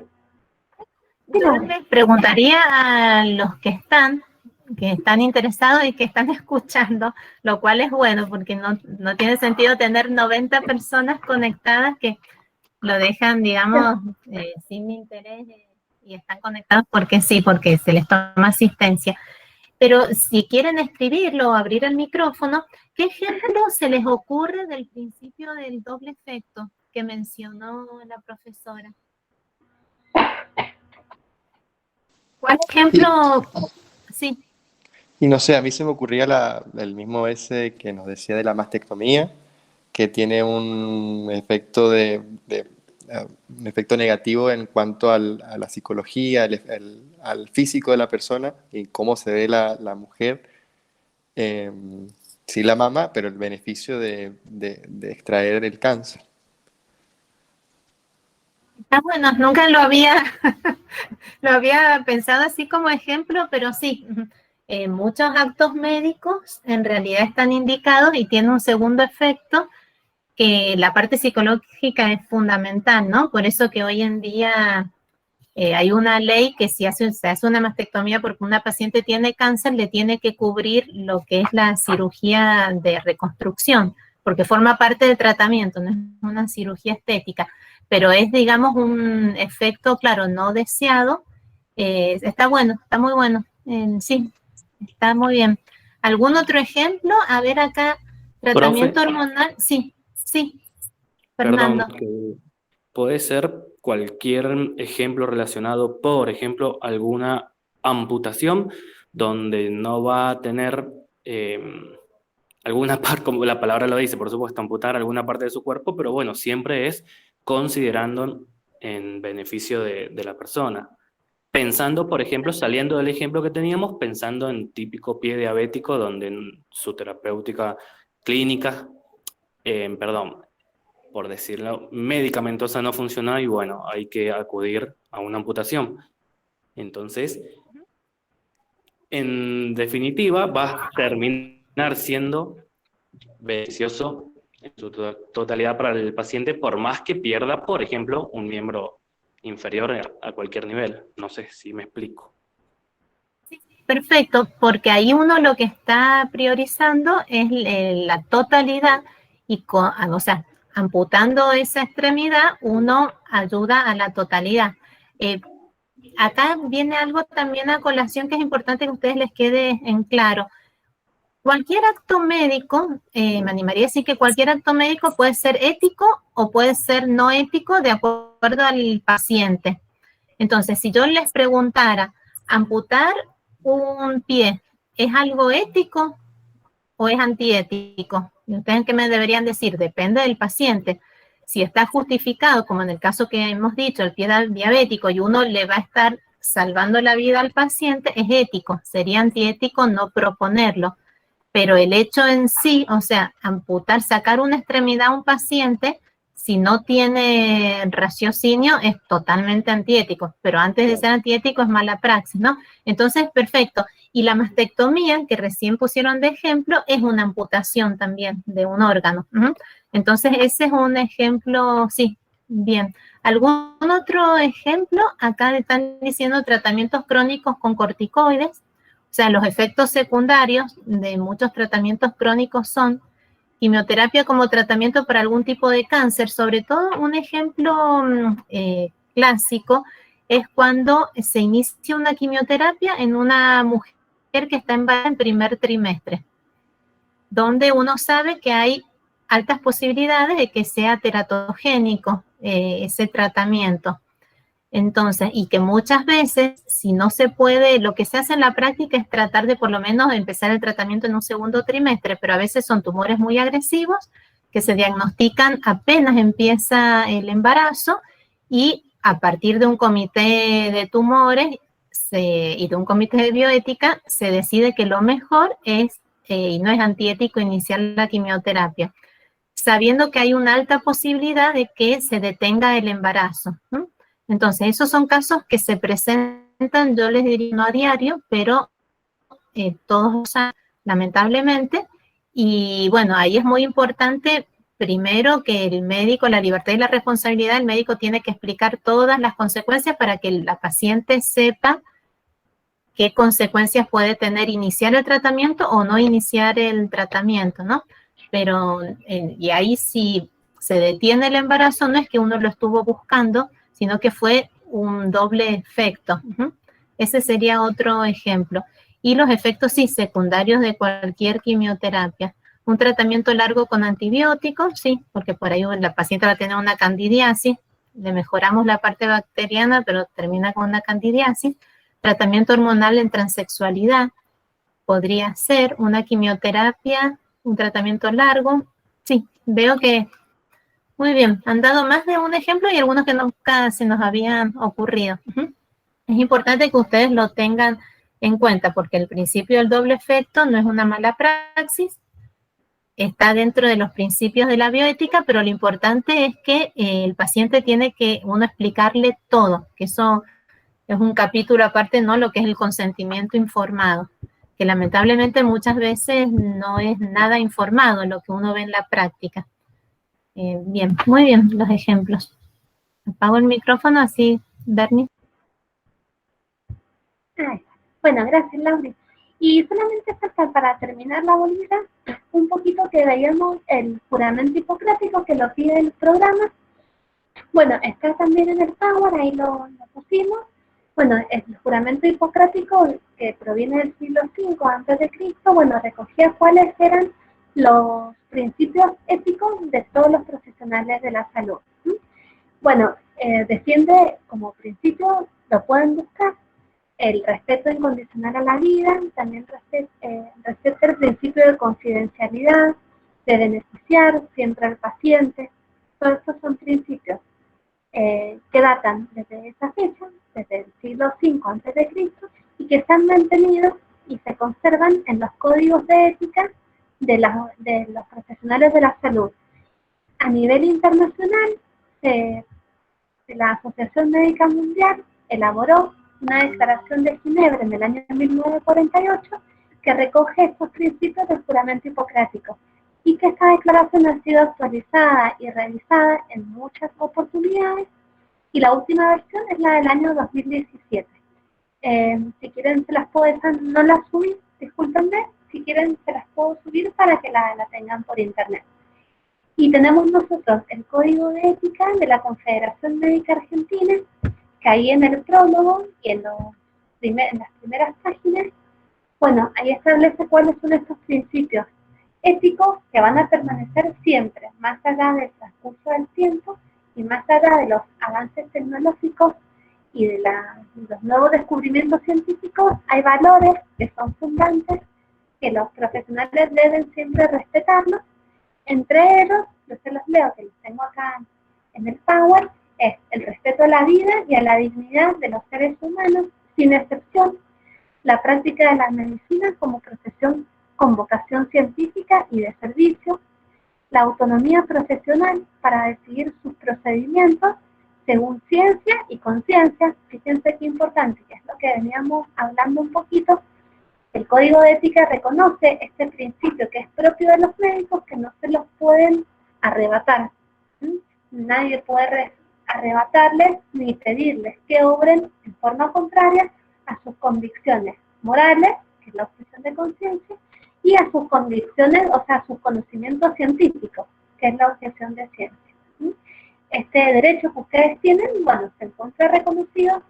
Yo les preguntaría a los que están interesados y que están escuchando, lo cual es bueno porque no tiene sentido tener 90 personas conectadas que lo dejan, digamos, sin interés y están conectados porque sí, porque se les toma asistencia. Pero si quieren escribirlo o abrir el micrófono, ¿qué ejemplo se les ocurre del principio del doble efecto que mencionó la profesora? ¿Cuál ejemplo? Sí. Y no sé, a mí se me ocurría el mismo ese que nos decía de la mastectomía, que tiene un efecto un efecto negativo en cuanto a la psicología, al físico de la persona y cómo se ve la mujer, sí la mama, pero el beneficio de extraer el cáncer. Está bueno, nunca lo había pensado así como ejemplo, pero sí, muchos actos médicos en realidad están indicados y tienen un segundo efecto, que la parte psicológica es fundamental, ¿no? Por eso que hoy en día hay una ley que si se hace una mastectomía porque una paciente tiene cáncer, le tiene que cubrir lo que es la cirugía de reconstrucción, porque forma parte del tratamiento, no es una cirugía estética, pero es, digamos, un efecto, claro, no deseado. Está bueno, está muy bueno, sí, está muy bien. ¿Algún otro ejemplo? A ver acá, tratamiento hormonal, sí, Fernando. Perdón, que puede ser cualquier ejemplo relacionado, por ejemplo, alguna amputación donde no va a tener alguna parte, como la palabra lo dice, por supuesto, amputar alguna parte de su cuerpo, pero bueno, siempre es considerando en beneficio de la persona. Pensando, por ejemplo, saliendo del ejemplo que teníamos, pensando en típico pie diabético, donde en su terapéutica clínica, por decirlo, medicamentosa no funciona y bueno, hay que acudir a una amputación. Entonces, en definitiva, va a terminar siendo beneficioso en su totalidad para el paciente, por más que pierda, por ejemplo, un miembro inferior a cualquier nivel. No sé si me explico. Perfecto, porque ahí uno lo que está priorizando es la totalidad y, o sea, amputando esa extremidad, uno ayuda a la totalidad. Acá viene algo también a colación que es importante que a ustedes les quede en claro. Cualquier acto médico, me animaría a decir que cualquier acto médico puede ser ético o puede ser no ético de acuerdo al paciente. Entonces, si yo les preguntara, amputar un pie, ¿es algo ético o es antiético? ¿Y ustedes qué me deberían decir? Depende del paciente. Si está justificado, como en el caso que hemos dicho, el pie diabético, y uno le va a estar salvando la vida al paciente, es ético. Sería antiético no proponerlo. Pero el hecho en sí, o sea, amputar, sacar una extremidad a un paciente, si no tiene raciocinio, es totalmente antiético. Pero antes de ser antiético es mala praxis, ¿no? Entonces, perfecto. Y la mastectomía, que recién pusieron de ejemplo, es una amputación también de un órgano. Entonces, ese es un ejemplo, sí, bien. ¿Algún otro ejemplo? Acá están diciendo tratamientos crónicos con corticoides. O sea, los efectos secundarios de muchos tratamientos crónicos son quimioterapia como tratamiento para algún tipo de cáncer. Sobre todo, un ejemplo clásico es cuando se inicia una quimioterapia en una mujer que está embarazada en primer trimestre, donde uno sabe que hay altas posibilidades de que sea teratogénico ese tratamiento. Entonces, y que muchas veces, si no se puede, lo que se hace en la práctica es tratar de por lo menos empezar el tratamiento en un segundo trimestre, pero a veces son tumores muy agresivos que se diagnostican apenas empieza el embarazo y a partir de un comité de tumores y de un comité de bioética se decide que lo mejor es, y no es antiético, iniciar la quimioterapia, sabiendo que hay una alta posibilidad de que se detenga el embarazo, ¿no? Entonces, esos son casos que se presentan, yo les diría no a diario, pero todos, lamentablemente, y bueno, ahí es muy importante, primero, que el médico, la libertad y la responsabilidad, el médico tiene que explicar todas las consecuencias para que la paciente sepa qué consecuencias puede tener iniciar el tratamiento o no iniciar el tratamiento, ¿no? Pero, y ahí si se detiene el embarazo, no es que uno lo estuvo buscando, sino que fue un doble efecto. Ese sería otro ejemplo. Y los efectos, sí, secundarios de cualquier quimioterapia. Un tratamiento largo con antibióticos, sí, porque por ahí la paciente va a tener una candidiasis, le mejoramos la parte bacteriana, pero termina con una candidiasis. Tratamiento hormonal en transexualidad, podría ser una quimioterapia, un tratamiento largo. Sí, veo que muy bien, han dado más de un ejemplo y algunos que nunca se nos habían ocurrido. Es importante que ustedes lo tengan en cuenta porque el principio del doble efecto no es una mala praxis, está dentro de los principios de la bioética, pero lo importante es que el paciente tiene que uno explicarle todo, que eso es un capítulo aparte, ¿no? Lo que es el consentimiento informado, que lamentablemente muchas veces no es nada informado lo que uno ve en la práctica. Bien, muy bien los ejemplos. Apago el micrófono así, Bernie. Bueno, gracias, Laura. Y solamente falta para terminar la bolita un poquito que veíamos el juramento hipocrático que lo pide el programa. Bueno, está también en el Power, ahí lo pusimos. Bueno, el juramento hipocrático que proviene del siglo V a.C., bueno, recogía cuáles eran los principios éticos de todos los profesionales de la salud. Bueno, defiende como principio, lo pueden buscar, el respeto incondicional a la vida, también respeta el principio de confidencialidad, de beneficiar siempre al paciente. Todos estos son principios que datan desde esa fecha, desde el siglo V a.C., y que se han mantenido y se conservan en los códigos de ética de los profesionales de la salud. A nivel internacional, la Asociación Médica Mundial elaboró una declaración de Ginebra en el año 1948 que recoge estos principios del juramento hipocrático y que esta declaración ha sido actualizada y revisada en muchas oportunidades y la última versión es la del año 2017. Si quieren se las puedo dejar, no las subí, discúlpenme, si quieren se las puedo subir para que la tengan por internet. Y tenemos nosotros el Código de Ética de la Confederación Médica Argentina, que ahí en el prólogo y en las primeras páginas, bueno, ahí establece cuáles son estos principios éticos que van a permanecer siempre, más allá del transcurso del tiempo y más allá de los avances tecnológicos y de los nuevos descubrimientos científicos, hay valores que son fundantes que los profesionales deben siempre respetarlos. Entre ellos, yo se los leo, que los tengo acá en el Power, es el respeto a la vida y a la dignidad de los seres humanos, sin excepción, la práctica de la medicina como profesión con vocación científica y de servicio, la autonomía profesional para decidir sus procedimientos según ciencia y conciencia. Fíjense qué importante, que es lo que veníamos hablando un poquito. El Código de Ética reconoce este principio que es propio de los médicos, que no se los pueden arrebatar. Nadie puede arrebatarles ni pedirles que obren en forma contraria a sus convicciones morales, que es la objeción de conciencia, y a sus convicciones, o sea, a sus conocimientos científicos, que es la objeción de ciencia. Este derecho que ustedes tienen, bueno, se encuentra reconocido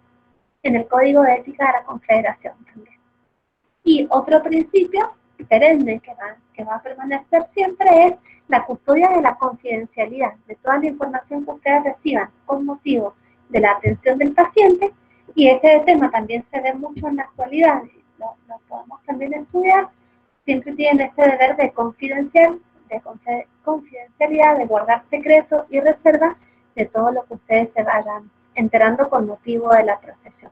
en el Código de Ética de la Confederación también. Y otro principio perenne que va a permanecer siempre es la custodia de la confidencialidad de toda la información que ustedes reciban con motivo de la atención del paciente, y ese tema también se ve mucho en la actualidad, lo podemos también estudiar. Siempre tienen ese deber de confidencialidad, de guardar secretos y reservas de todo lo que ustedes se vayan enterando con motivo de la profesión.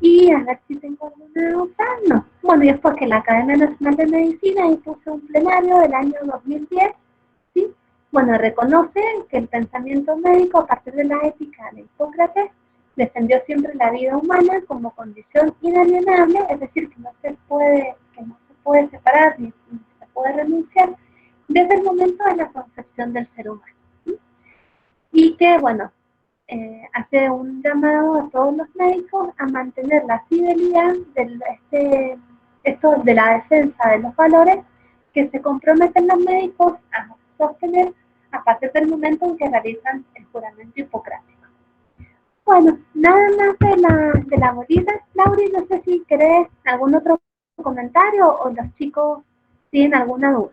Y a ver si tengo alguna otra. No. Bueno, y es porque la Academia Nacional de Medicina hizo un plenario del año 2010, ¿sí? Bueno, reconoce que el pensamiento médico, a partir de la ética de Hipócrates, defendió siempre la vida humana como condición inalienable, es decir, que no se puede separar ni se puede renunciar desde el momento de la concepción del ser humano. ¿Sí? Y que, bueno, hace un llamado a todos los médicos a mantener la fidelidad de la defensa de los valores que se comprometen los médicos a sostener a partir del momento en que realizan el juramento hipocrático. Bueno, nada más de la bolita. Lauri, no sé si querés algún otro comentario o los chicos tienen alguna duda.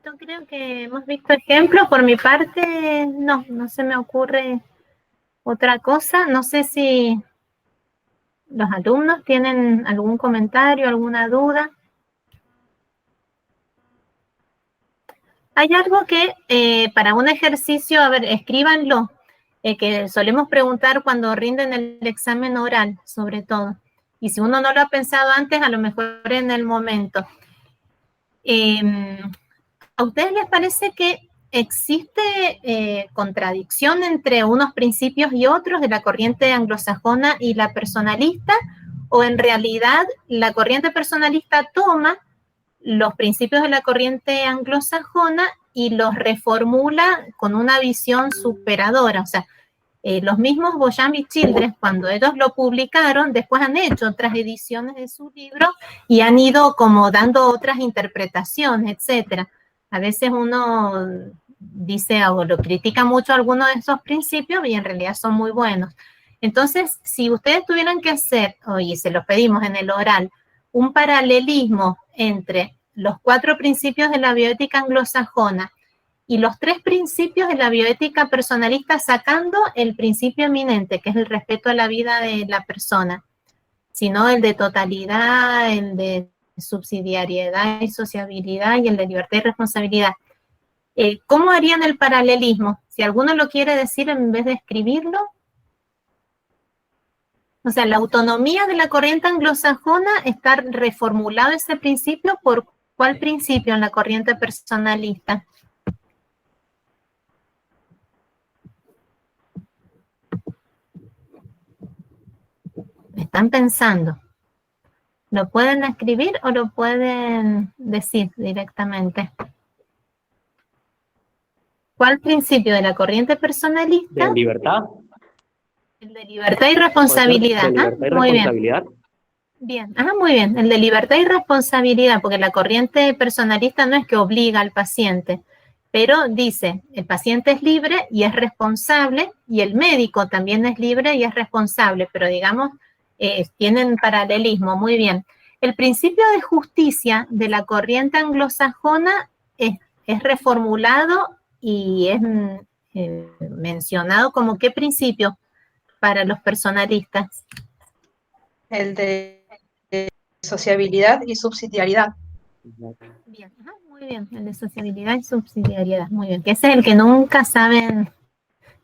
Yo creo que hemos visto ejemplos. Por mi parte, no se me ocurre otra cosa. No sé si los alumnos tienen algún comentario, alguna duda. Hay algo que para un ejercicio, a ver, escríbanlo, que solemos preguntar cuando rinden el examen oral, sobre todo. Y si uno no lo ha pensado antes, a lo mejor en el momento. ¿A ustedes les parece que existe contradicción entre unos principios y otros de la corriente anglosajona y la personalista? ¿O en realidad la corriente personalista toma los principios de la corriente anglosajona y los reformula con una visión superadora? O sea, los mismos Beauchamp y Childress, cuando ellos lo publicaron, después han hecho otras ediciones de su libro y han ido como dando otras interpretaciones, etcétera. A veces uno dice o lo critica mucho algunos de esos principios y en realidad son muy buenos. Entonces, si ustedes tuvieran que hacer, y se los pedimos en el oral, un paralelismo entre los 4 principios de la bioética anglosajona y los 3 principios de la bioética personalista, sacando el principio eminente, que es el respeto a la vida de la persona, sino el de totalidad, el de subsidiariedad y sociabilidad y el de libertad y responsabilidad. ¿Cómo harían el paralelismo? Si alguno lo quiere decir en vez de escribirlo. O sea, la autonomía de la corriente anglosajona está reformulado ese principio por ¿cuál principio en la corriente personalista? Están pensando. ¿Lo pueden escribir o lo pueden decir directamente? ¿Cuál principio de la corriente personalista? ¿De libertad? El de libertad y responsabilidad. ¿De libertad y muy responsabilidad? Bien, muy bien. El de libertad y responsabilidad, porque la corriente personalista no es que obliga al paciente, pero dice, el paciente es libre y es responsable, y el médico también es libre y es responsable, pero digamos, tienen paralelismo, muy bien. El principio de justicia de la corriente anglosajona es reformulado y es mencionado como ¿qué principio para los personalistas? El de sociabilidad y subsidiariedad. Bien, muy bien, el de sociabilidad y subsidiariedad, muy bien, que ese es el que nunca saben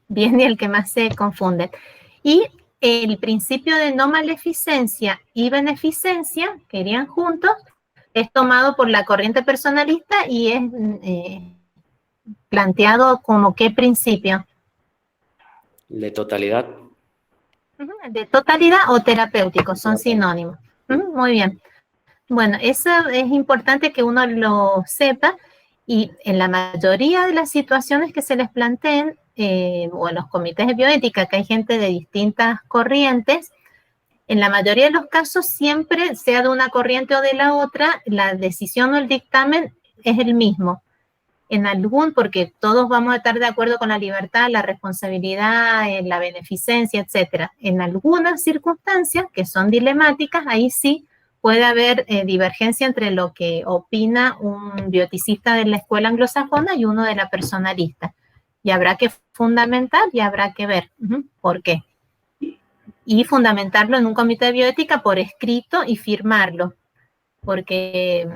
bien y el que más se confunden. Y el principio de no maleficencia y beneficencia, que irían juntos, es tomado por la corriente personalista y es planteado como ¿qué principio? De totalidad. De totalidad o terapéutico, son sinónimos. Muy bien. Bueno, eso es importante que uno lo sepa Y en la mayoría de las situaciones que se les planteen, o en los comités de bioética, que hay gente de distintas corrientes, en la mayoría de los casos siempre, sea de una corriente o de la otra, la decisión o el dictamen es el mismo. En algún, porque todos vamos a estar de acuerdo con la libertad, la responsabilidad, la beneficencia, etcétera. En algunas circunstancias que son dilemáticas, ahí sí puede haber divergencia entre lo que opina un bioeticista de la escuela anglosajona y uno de la personalista. Y habrá que fundamentar y habrá que ver por qué. Y fundamentarlo en un comité de bioética por escrito y firmarlo. Porque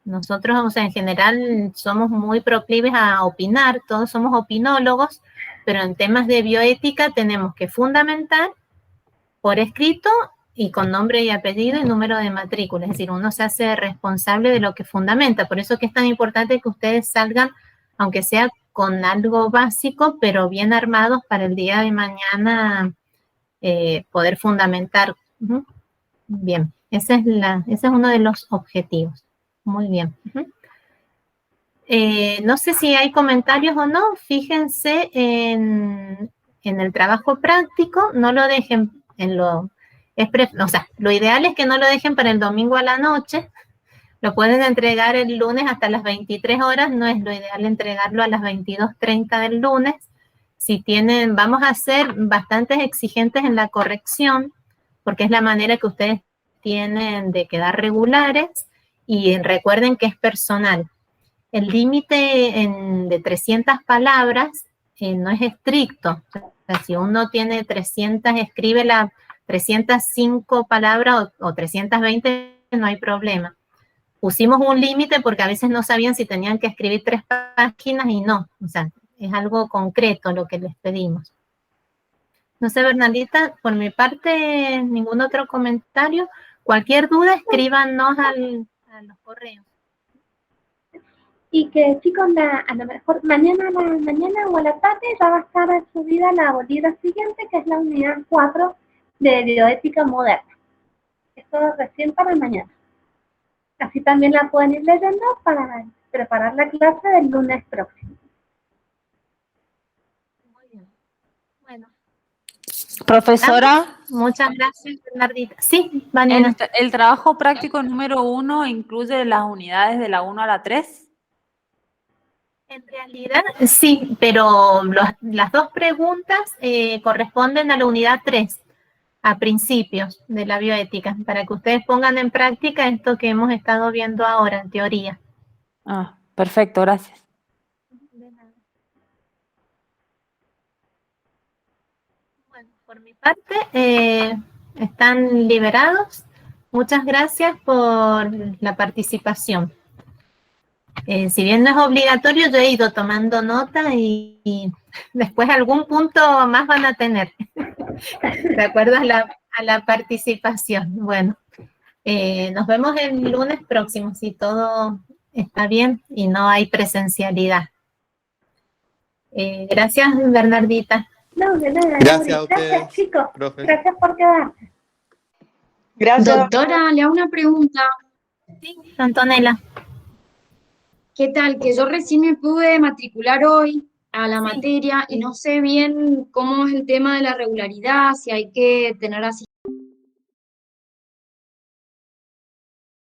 nosotros, o sea, en general somos muy proclives a opinar, todos somos opinólogos, pero en temas de bioética tenemos que fundamentar por escrito y con nombre y apellido y número de matrícula. Es decir, uno se hace responsable de lo que fundamenta. Por eso que es tan importante que ustedes salgan, aunque sea con algo básico, pero bien armados para el día de mañana poder fundamentar. Bien, ese es uno de los objetivos. Muy bien. No sé si hay comentarios o no. Fíjense en el trabajo práctico, no lo dejen en lo ideal es que no lo dejen para el domingo a la noche. Lo pueden entregar el lunes hasta las 23 horas, no es lo ideal entregarlo a las 22:30 del lunes. Si tienen, vamos a ser bastante exigentes en la corrección, porque es la manera que ustedes tienen de quedar regulares, y recuerden que es personal. El límite de 300 palabras no es estricto. O sea, si uno tiene 300, escribe las 305 palabras o 320, no hay problema. Pusimos un límite porque a veces no sabían si tenían que escribir 3 páginas y no. O sea, es algo concreto lo que les pedimos. No sé, Bernardita, por mi parte, ningún otro comentario. Cualquier duda, escríbanos a los correos. Y que, chicos, a lo mejor mañana o a la tarde ya va a estar subida la bolida siguiente, que es la unidad 4 de bioética moderna. Esto es recién para mañana. Así también la pueden ir leyendo para preparar la clase del lunes próximo. Muy bien. Bueno. Profesora. Muchas gracias, Bernardita. Sí, Vanina. ¿El trabajo práctico número 1 incluye las unidades de la 1 a la 3? En realidad, sí, pero las dos preguntas corresponden a la unidad 3, a principios de la bioética, para que ustedes pongan en práctica esto que hemos estado viendo ahora, en teoría. Ah, perfecto, gracias. De nada. Bueno, por mi parte, están liberados. Muchas gracias por la participación. Si bien no es obligatorio, yo he ido tomando nota y después algún punto más van a tener, de acuerdo a la participación. Bueno, nos vemos el lunes próximo, si todo está bien y no hay presencialidad. Gracias, Bernardita. No, de nada. Gracias a ustedes, gracias, chicos. profe. Gracias por quedarse. Gracias. Doctora, le hago una pregunta. Sí, Antonella. ¿Qué tal? Que yo recién me pude matricular hoy a la materia y no sé bien cómo es el tema de la regularidad, si hay que tener así